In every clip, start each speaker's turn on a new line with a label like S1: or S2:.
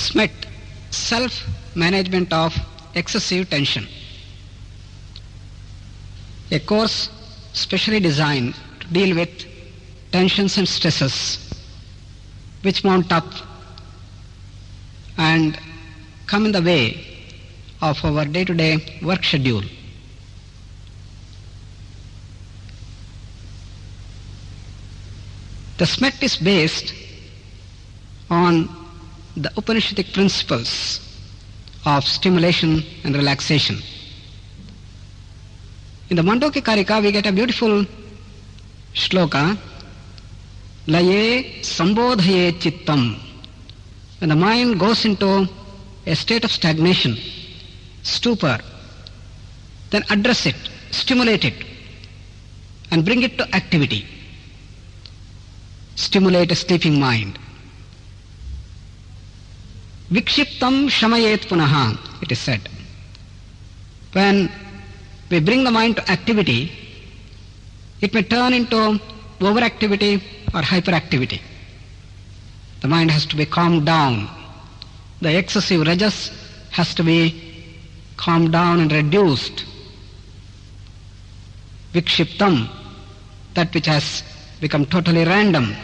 S1: SMET, self-management of excessive tension. A course specially designed to deal with tensions and stresses which mount up and come in the way of our day-to-day work schedule. The SMET is based on the Upanishadic principles of stimulation and relaxation. In the Mandoki Karika we get a beautiful shloka, Laye Sambodhaye Chittam. When the mind goes into a state of stagnation, stupor, then address it, stimulate it, and bring it to activity. Stimulate a sleeping mind. Vikshiptam shamayet punaha, it is said. When we bring the mind to activity, it may turn into overactivity or hyperactivity. The mind has to be calmed down. The excessive rajas has to be calmed down and reduced. Vikshiptam, that which has become totally random.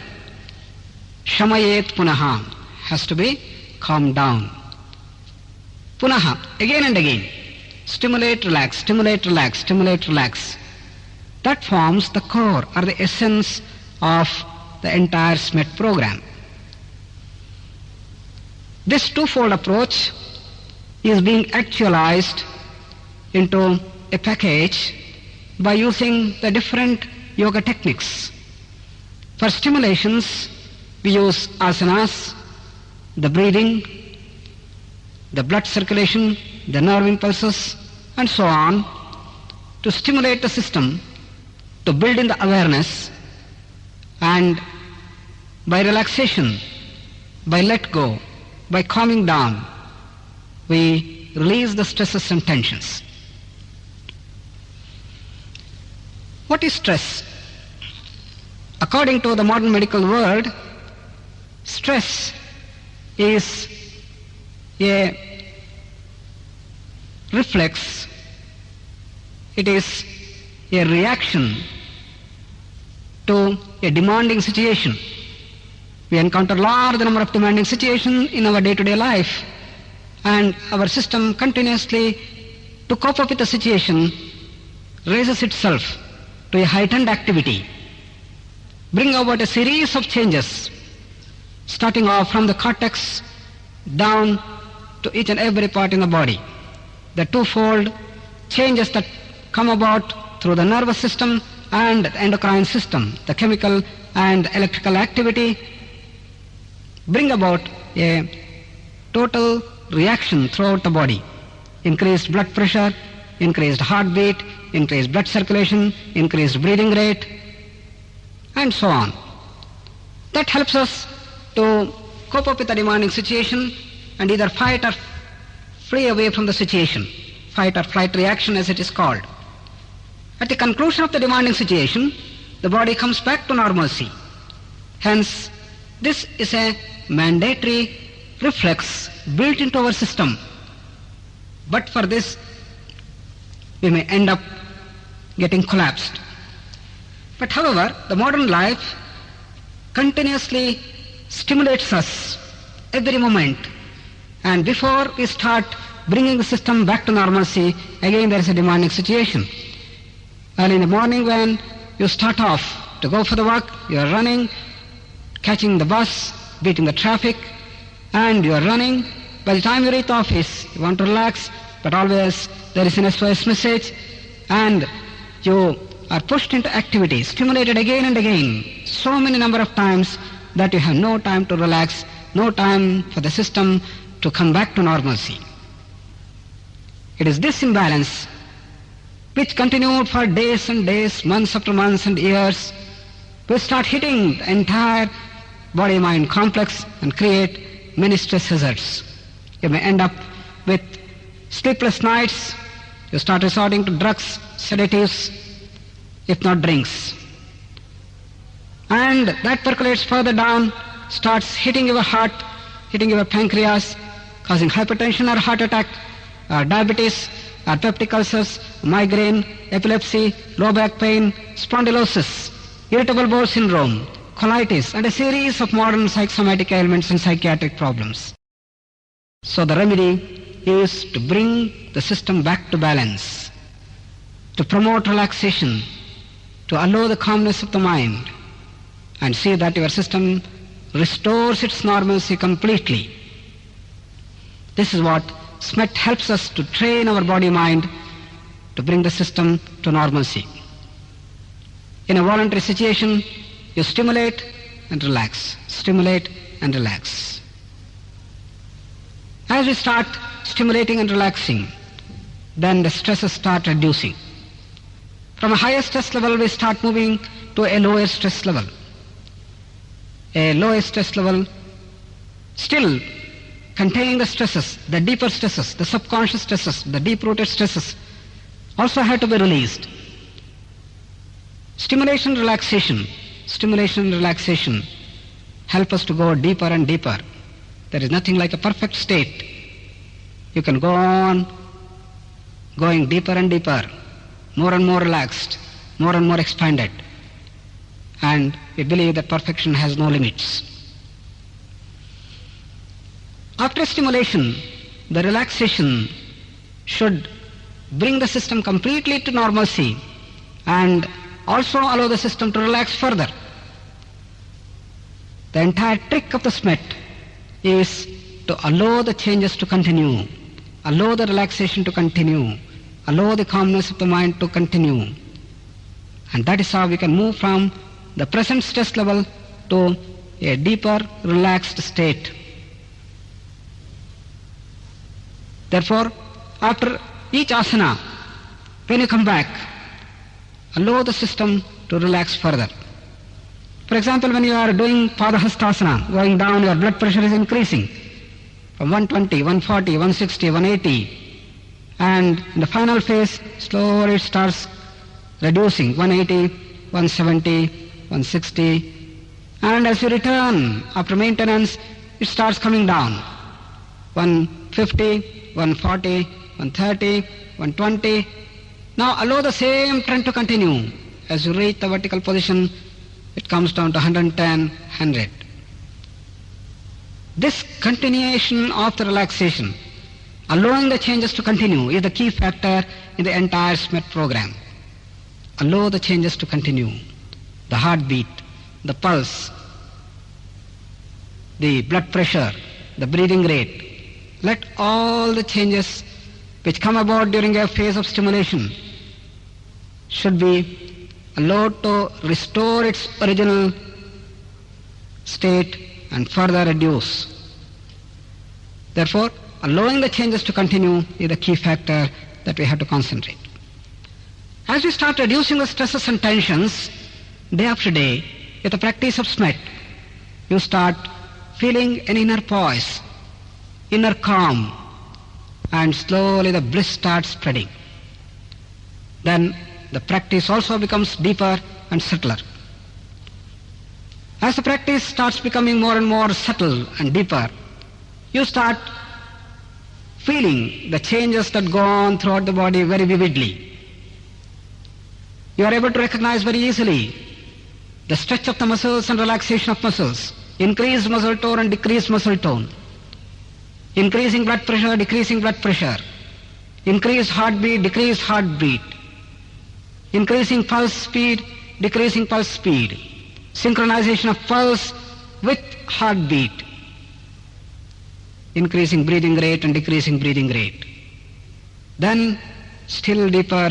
S1: Shamayet punaha, has to be calmed down. Punaha, again and again. Stimulate, relax, stimulate, relax, stimulate, relax. That forms the core or the essence of the entire SMET program. This twofold approach is being actualized into a package by using the different yoga techniques. For stimulations, we use asanas, the breathing, the blood circulation, the nerve impulses, and so on, to stimulate the system, to build in the awareness, and by relaxation, by let go, by calming down, we release the stresses and tensions. What is stress? According to the modern medical world, stress is a reflex, it is a reaction to a demanding situation. We encounter large number of demanding situations in our day-to-day life, and our system continuously, to cope up with the situation, raises itself to a heightened activity, bring about a series of changes, starting off from the cortex down to each and every part in the body. The twofold changes that come about through the nervous system and the endocrine system, the chemical and electrical activity, bring about a total reaction throughout the body. Increased blood pressure, increased heartbeat, increased blood circulation, increased breathing rate, and so on. That helps us to cope up with the demanding situation and either fight or flee away from the situation. Fight or flight reaction, as it is called. At the conclusion of the demanding situation, the body comes back to normalcy. Hence, this is a mandatory reflex built into our system. But for this, we may end up getting collapsed. But however, the modern life continuously stimulates us every moment. And before we start bringing the system back to normalcy, again there is a demanding situation. And in the morning when you start off to go for the work, you are running, catching the bus, beating the traffic, and you are running. By the time you reach the office, you want to relax, but always there is an SOS message, and you are pushed into activity, stimulated again and again, so many number of times that you have no time to relax, no time for the system to come back to normalcy. It is this imbalance which continued for days and days, months after months and years, will start hitting the entire body-mind complex and create many stress hazards. You may end up with sleepless nights, you start resorting to drugs, sedatives, if not drinks. And that percolates further down, starts hitting your heart, hitting your pancreas, causing hypertension or heart attack, or diabetes, or peptic ulcers, migraine, epilepsy, low back pain, spondylosis, irritable bowel syndrome, colitis, and a series of modern psychosomatic ailments and psychiatric problems. So the remedy is to bring the system back to balance, to promote relaxation, to allow the calmness of the mind, and see that your system restores its normalcy completely. This is what SMET helps us to train our body-mind to bring the system to normalcy. In a voluntary situation, you stimulate and relax, stimulate and relax. As we start stimulating and relaxing, then the stresses start reducing. From a higher stress level, we start moving to a lower stress level. A lower stress level still containing the stresses, the deeper stresses, the subconscious stresses, the deep-rooted stresses also have to be released. Stimulation, relaxation help us to go deeper and deeper. There is nothing like a perfect state. You can go on going deeper and deeper, more and more relaxed, more and more expanded. And we believe that perfection has no limits. After stimulation, the relaxation should bring the system completely to normalcy and also allow the system to relax further. The entire trick of the SMET is to allow the changes to continue, allow the relaxation to continue, allow the calmness of the mind to continue. And that is how we can move from the present stress level to a deeper, relaxed state. Therefore, after each asana, when you come back, allow the system to relax further. For example, when you are doing Padahastasana, going down, your blood pressure is increasing from 120, 140, 160, 180. And in the final phase, slowly it starts reducing, 180, 170, 160. And as you return after maintenance, it starts coming down. 150, 140, 130, 120. Now allow the same trend to continue. As you reach the vertical position, it comes down to 110, 100. This continuation of the relaxation, allowing the changes to continue, is the key factor in the entire SMET program. Allow the changes to continue. The heartbeat, the pulse, the blood pressure, the breathing rate. Let all the changes which come about during a phase of stimulation should be allowed to restore its original state and further reduce. Therefore, allowing the changes to continue is the key factor that we have to concentrate. As we start reducing the stresses and tensions day after day with the practice of SMET, you start feeling an inner poise, inner calm, and slowly the bliss starts spreading. Then the practice also becomes deeper and subtler. As the practice starts becoming more and more subtle and deeper, you start feeling the changes that go on throughout the body very vividly. You are able to recognize very easily the stretch of the muscles and relaxation of muscles, increased muscle tone and decreased muscle tone, increasing blood pressure, decreasing blood pressure, increased heartbeat, decreased heartbeat, increasing pulse speed, decreasing pulse speed, synchronization of pulse with heartbeat, increasing breathing rate and decreasing breathing rate. Then, still deeper,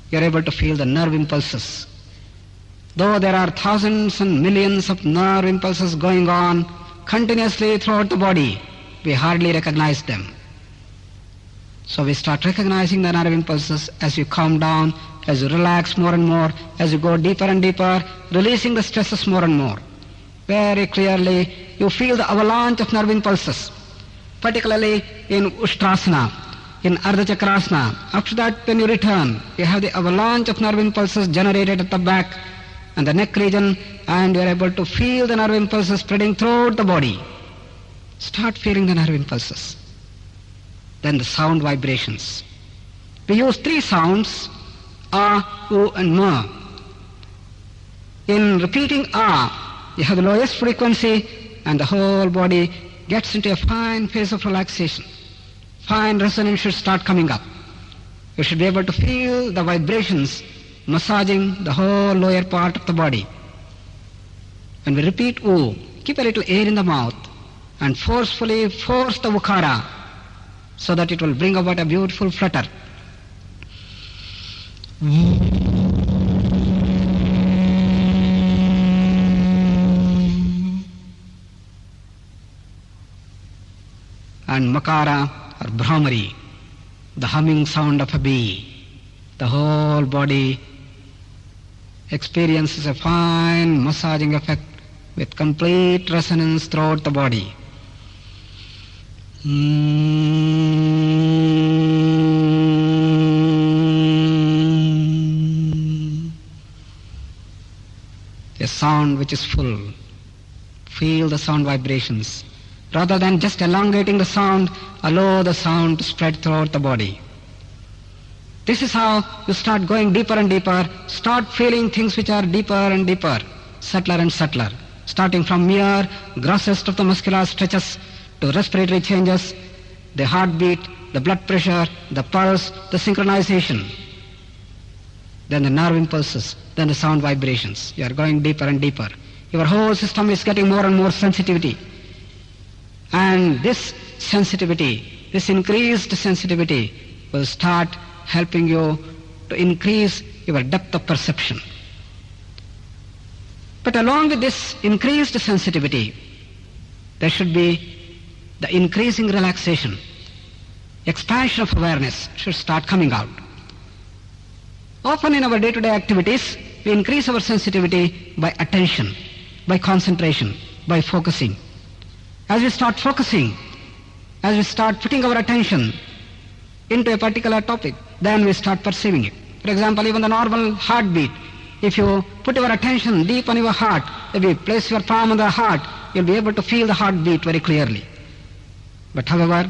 S1: you are able to feel the nerve impulses. Though there are thousands and millions of nerve impulses going on continuously throughout the body, we hardly recognize them. So we start recognizing the nerve impulses as you calm down, as you relax more and more, as you go deeper and deeper, releasing the stresses more and more. Very clearly, you feel the avalanche of nerve impulses, particularly in Ushtrasana, in Ardha Chakrasana. After that, when you return, you have the avalanche of nerve impulses generated at the back and the neck region, and you are able to feel the nerve impulses spreading throughout the body. Start feeling the nerve impulses. Then the sound vibrations. We use 3 sounds, A, U and Ma. In repeating A, you have the lowest frequency and the whole body gets into a fine phase of relaxation. Fine resonance should start coming up. You should be able to feel the vibrations massaging the whole lower part of the body. When we repeat U, keep a little air in the mouth and forcefully force the ukara so that it will bring about a beautiful flutter. And makara or brahmari, the humming sound of a bee. The whole body experiences a fine massaging effect with complete resonance throughout the body. A sound which is full. Feel the sound vibrations. Rather than just elongating the sound, allow the sound to spread throughout the body. This is how you start going deeper and deeper, start feeling things which are deeper and deeper, subtler and subtler, starting from mere grossest of the muscular stretches to respiratory changes, the heartbeat, the blood pressure, the pulse, the synchronization, then the nerve impulses, then the sound vibrations. You are going deeper and deeper. Your whole system is getting more and more sensitivity. And this sensitivity, this increased sensitivity will start helping you to increase your depth of perception. But along with this increased sensitivity, there should be the increasing relaxation. Expansion of awareness should start coming out. Often in our day-to-day activities, we increase our sensitivity by attention, by concentration, by focusing. As we start focusing, as we start putting our attention into a particular topic, then we start perceiving it. For example, even the normal heartbeat, if you put your attention deep on your heart, if you place your palm on the heart, you'll be able to feel the heartbeat very clearly. But however,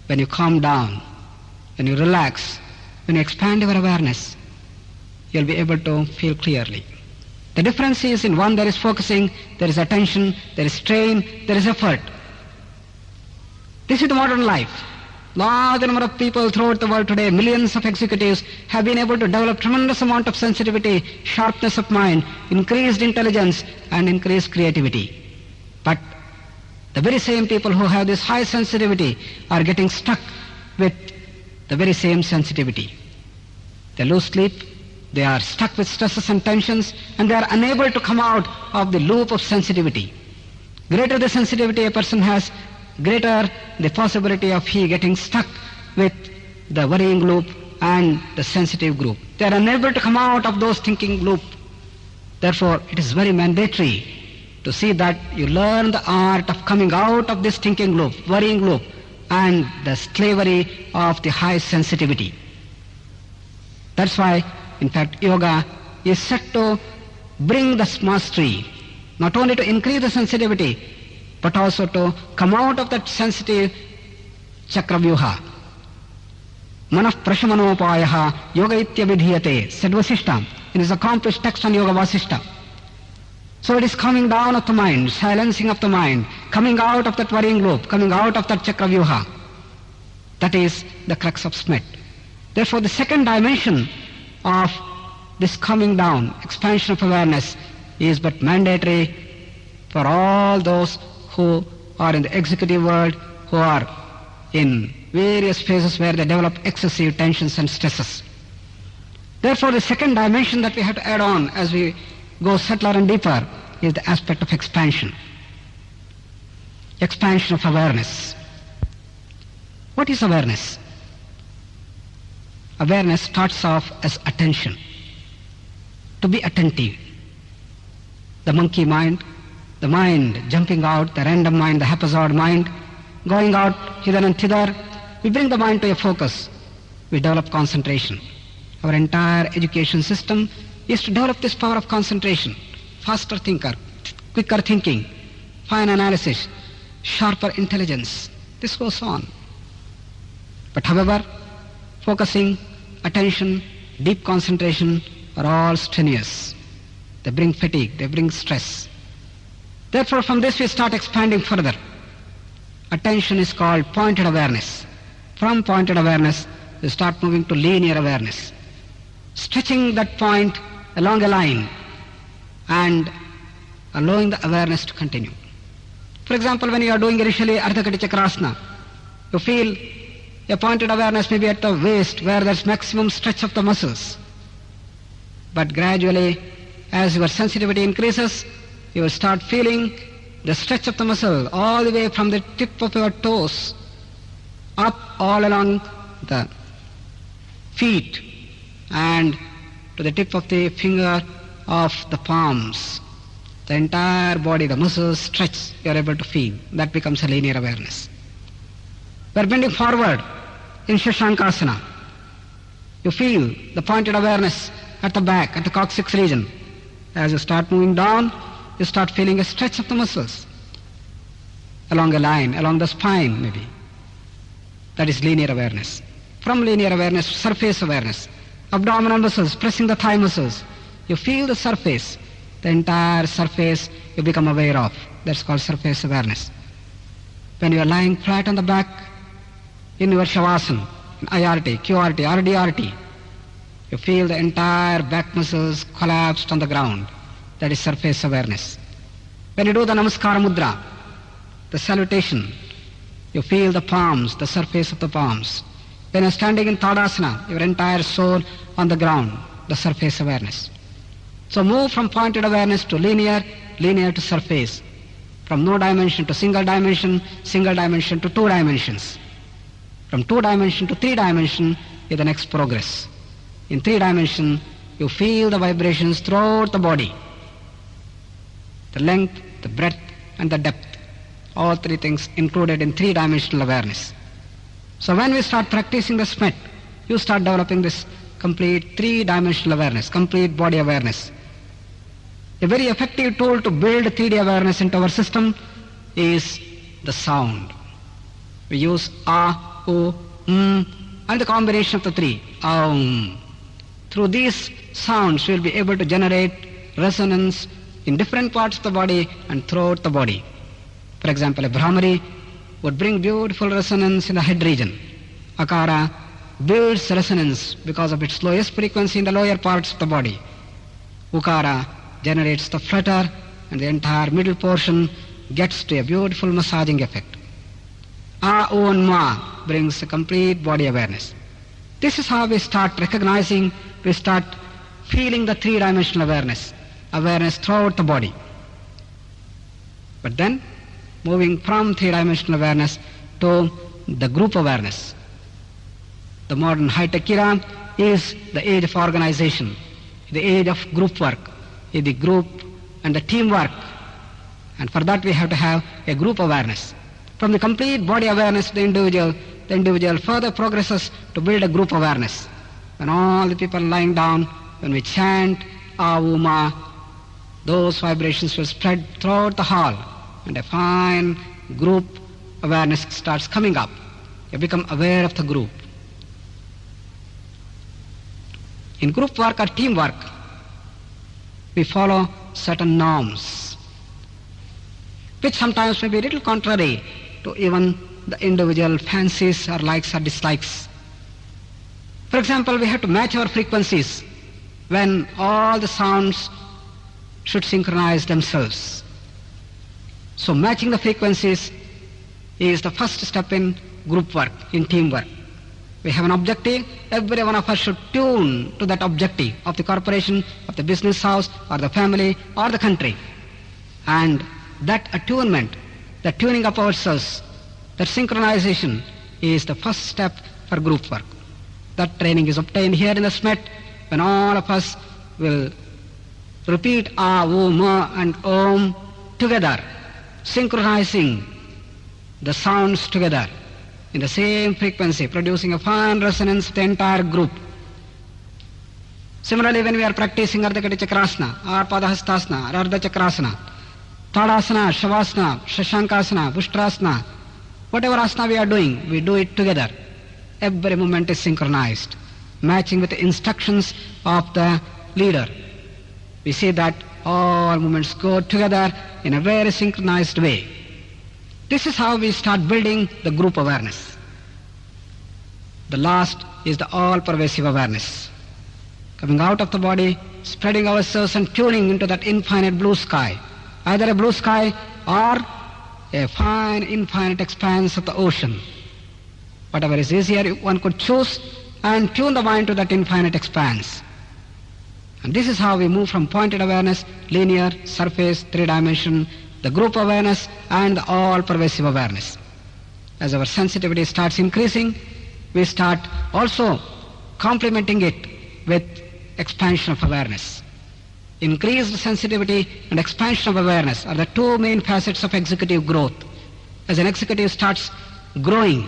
S1: when you calm down, when you relax, when you expand your awareness, you'll be able to feel clearly. The difference is, in one there is focusing, there is attention, there is strain, there is effort. This is the modern life. Large number of people throughout the world today, millions of executives, have been able to develop tremendous amount of sensitivity, sharpness of mind, increased intelligence and increased creativity. But the very same people who have this high sensitivity are getting stuck with the very same sensitivity. They lose sleep, they are stuck with stresses and tensions, and they are unable to come out of the loop of sensitivity. Greater the sensitivity a person has, greater the possibility of he getting stuck with the worrying loop and the sensitive group. They are unable to come out of those thinking loop. Therefore, it is very mandatory to see that you learn the art of coming out of this thinking loop, worrying loop, and the slavery of the high sensitivity. That's why, in fact, yoga is set to bring this mastery, not only to increase the sensitivity, but also to come out of that sensitive chakravyuha. Manah prashamanopayaha yoga ityabhidhiyate, said Vasishta in his accomplished text on Yoga Vasishta. So it is coming down of the mind, silencing of the mind, coming out of that worrying loop, coming out of that chakravyuha. That is the crux of SMET. Therefore, the second dimension of this coming down, expansion of awareness, is but mandatory for all those who are in the executive world, who are in various phases where they develop excessive tensions and stresses. Therefore, the second dimension that we have to add on as we go subtler and deeper is the aspect of expansion. Expansion of awareness. What is awareness? Awareness starts off as attention. To be attentive. The monkey mind, the mind jumping out, the random mind, the haphazard mind, going out hither and thither, we bring the mind to a focus. We develop concentration. Our entire education system is to develop this power of concentration, faster thinker, quicker thinking, fine analysis, sharper intelligence. This goes on. But however, focusing, attention, deep concentration are all strenuous. They bring fatigue, they bring stress. Therefore, from this we start expanding further. Attention is called pointed awareness. From pointed awareness, we start moving to linear awareness, stretching that point along a line and allowing the awareness to continue. For example, when you are doing initially Ardhakati Chakrasana, you feel a pointed awareness maybe at the waist where there's maximum stretch of the muscles. But gradually, as your sensitivity increases, you will start feeling the stretch of the muscle all the way from the tip of your toes up all along the feet and to the tip of the finger of the palms. The entire body, the muscles stretch, you are able to feel. That becomes a linear awareness. We are bending forward in Shashankasana. You feel the pointed awareness at the back, at the coccyx region. As you start moving down, you start feeling a stretch of the muscles along a line, along the spine maybe. That is linear awareness. From linear awareness to surface awareness. Abdominal muscles pressing the thigh muscles. You feel the surface, the entire surface you become aware of. That's called surface awareness. When you are lying flat on the back in your Shavasana, in IRT, QRT, RDRT, you feel the entire back muscles collapsed on the ground. That is surface awareness. When you do the Namaskara Mudra, the salutation, you feel the palms, the surface of the palms. When you are standing in Tadasana, your entire soul on the ground, the surface awareness. So move from pointed awareness to linear, linear to surface. From no dimension to single dimension to two dimensions. From two dimension to three dimension is the next progress. In three dimension, you feel the vibrations throughout the body. The length, the breadth, and the depth. All three things included in three-dimensional awareness. So when we start practicing the SMET, you start developing this complete three-dimensional awareness, complete body awareness. A very effective tool to build 3D awareness into our system is the sound. We use A, O, and the combination of the three, Aum. Through these sounds, we will be able to generate resonance in different parts of the body and throughout the body. For example, a Brahmari would bring beautiful resonance in the head region. Akara builds resonance because of its lowest frequency in the lower parts of the body. Ukara generates the flutter and the entire middle portion gets to a beautiful massaging effect. A, O, and Ma brings a complete body awareness. This is how we start recognizing, we start feeling the three-dimensional awareness, awareness throughout the body. But then, moving from three-dimensional awareness to the group awareness. The modern high-tech era is the age of organization, the age of group work, the group and the teamwork. And for that we have to have a group awareness. From the complete body awareness of the individual further progresses to build a group awareness. When all the people lying down, when we chant Auma, those vibrations will spread throughout the hall and a fine group awareness starts coming up. You become aware of the group. In group work or teamwork, we follow certain norms, which sometimes may be a little contrary to even the individual fancies or likes or dislikes. For example, we have to match our frequencies when all the sounds should synchronize themselves. So matching the frequencies is the first step in group work, in teamwork. We have an objective, every one of us should tune to that objective of the corporation, of the business house, or the family, or the country. And that attunement, the tuning of ourselves, that synchronization is the first step for group work. That training is obtained here in the SMET when all of us will repeat A, O, Ma and Om together, synchronizing the sounds together in the same frequency, producing a fine resonance of the entire group. Similarly, when we are practicing Ardhakati Chakrasana, or Padahastasana, or Ardha Chakrasana, Tadasana, Shavasana, Shashankasana, Vushtrasana, whatever asana we are doing, we do it together. Every movement is synchronized, matching with the instructions of the leader. We see that all movements go together in a very synchronized way. This is how we start building the group awareness. The last is the all-pervasive awareness. Coming out of the body, spreading ourselves and tuning into that infinite blue sky. Either a blue sky or a fine, infinite expanse of the ocean. Whatever is easier, one could choose and tune the mind to that infinite expanse. And this is how we move from pointed awareness, linear, surface, three-dimension, the group awareness, and the all-pervasive awareness. As our sensitivity starts increasing, we start also complementing it with expansion of awareness. Increased sensitivity and expansion of awareness are the two main facets of executive growth. As an executive starts growing,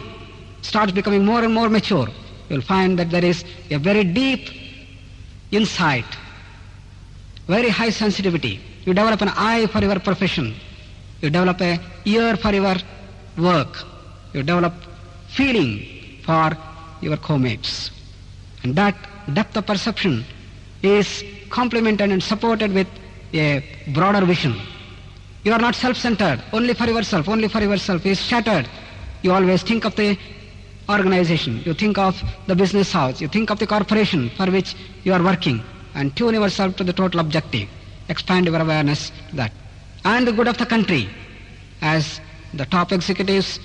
S1: starts becoming more and more mature, you'll find that there is a very deep insight, very high sensitivity. You develop an eye for your profession. You develop an ear for your work. You develop feeling for your co-mates. And that depth of perception is complemented and supported with a broader vision. You are not self-centered, only for yourself, only for yourself is shattered. You always think of the organization, you think of the business house, you think of the corporation for which you are working, and tune yourself to the total objective. Expand your awareness to that. And the good of the country, as the top executives,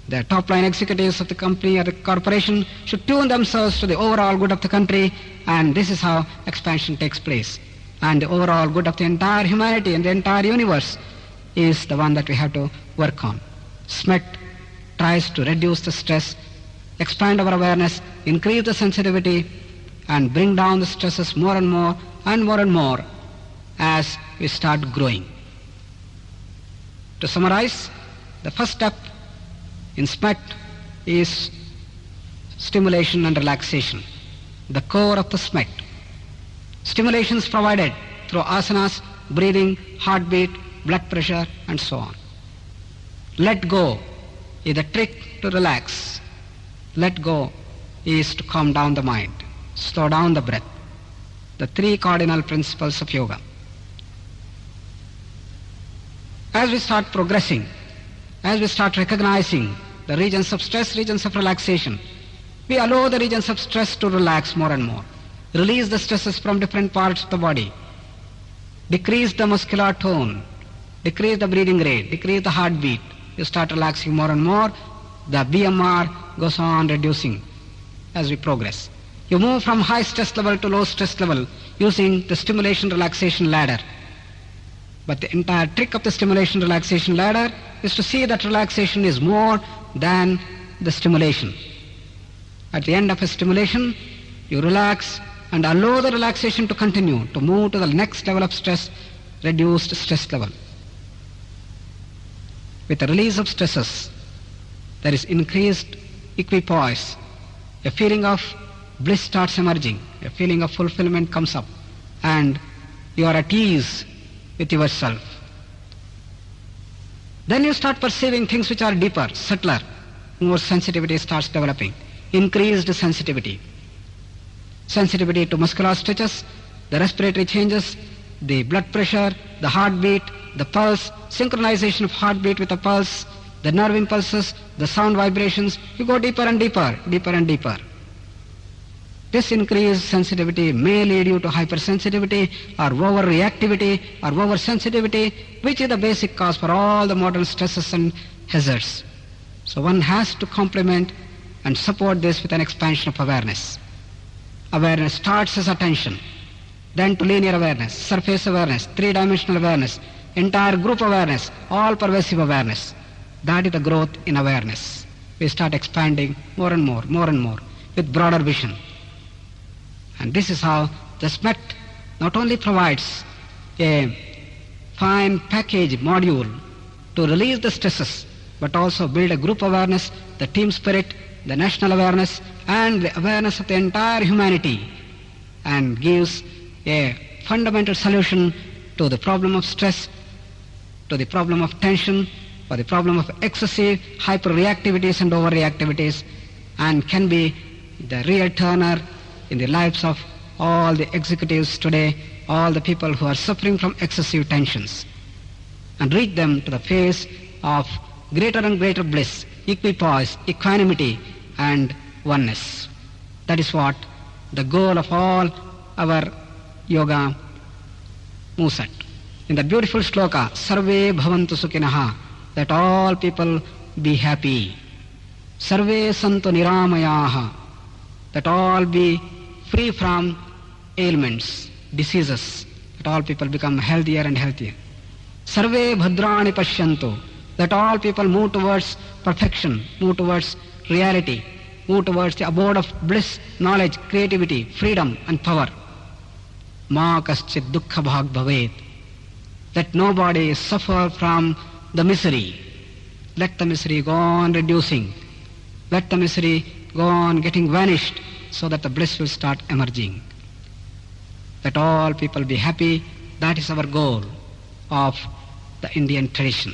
S1: the top line executives of the company or the corporation should tune themselves to the overall good of the country, and this is how expansion takes place. And the overall good of the entire humanity and the entire universe is the one that we have to work on. SMET tries to reduce the stress, expand our awareness, increase the sensitivity, and bring down the stresses more and more and more and more as we start growing. To summarize, the first step in SMET is stimulation and relaxation, the core of the SMET. Stimulations provided through asanas, breathing, heartbeat, blood pressure, and so on. Let go is the trick to relax. Let go is to calm down the mind, slow down the breath. The three cardinal principles of yoga. As we start progressing, as we start recognizing the regions of stress, regions of relaxation, we allow the regions of stress to relax more and more. Release the stresses from different parts of the body. Decrease the muscular tone. Decrease the breathing rate. Decrease the heartbeat. You start relaxing more and more. The BMR goes on reducing as we progress. You move from high stress level to low stress level using the stimulation relaxation ladder. But the entire trick of the stimulation relaxation ladder is to see that relaxation is more than the stimulation. At the end of a stimulation, you relax and allow the relaxation to continue, to move to the next level of stress, reduced stress level. With the release of stresses, there is increased equipoise. A feeling of bliss starts emerging. A feeling of fulfillment comes up. And you are at ease with yourself. Then you start perceiving things which are deeper, subtler. More sensitivity starts developing. Increased sensitivity. Sensitivity to muscular stretches, the respiratory changes, the blood pressure, the heartbeat, the pulse, synchronization of heartbeat with the pulse, the nerve impulses, the sound vibrations. You go deeper and deeper, deeper and deeper. This increased sensitivity may lead you to hypersensitivity or overreactivity or oversensitivity, which is the basic cause for all the modern stresses and hazards. So one has to complement and support this with an expansion of awareness. Awareness starts as attention, then to linear awareness, surface awareness, three-dimensional awareness, entire group awareness, all-pervasive awareness. That is the growth in awareness. We start expanding more and more with broader vision. And this is how the SMET not only provides a fine package module to release the stresses, but also build a group awareness, the team spirit, the national awareness, and the awareness of the entire humanity, and gives a fundamental solution to the problem of stress, to the problem of tension, or the problem of excessive hyperreactivities and overreactivities, and can be the real turner in the lives of all the executives today, all the people who are suffering from excessive tensions, and reach them to the phase of greater and greater bliss, equipoise, equanimity, and oneness. That is what the goal of all our yoga moves at. In the beautiful sloka, Sarve bhavantu sukhinaha, that all people be happy. Sarve santu niramayaha, that all be free from ailments, diseases, that all people become healthier and healthier. Sarve bhadrani pashyantu, that all people move towards perfection, move towards reality, move towards the abode of bliss, knowledge, creativity, freedom and power. Ma kaschit dukkha bhag bhavet, that nobody suffer from the misery. Let the misery go on reducing. Let the misery go on getting vanished, so that the bliss will start emerging. That all people be happy, that is our goal of the Indian tradition.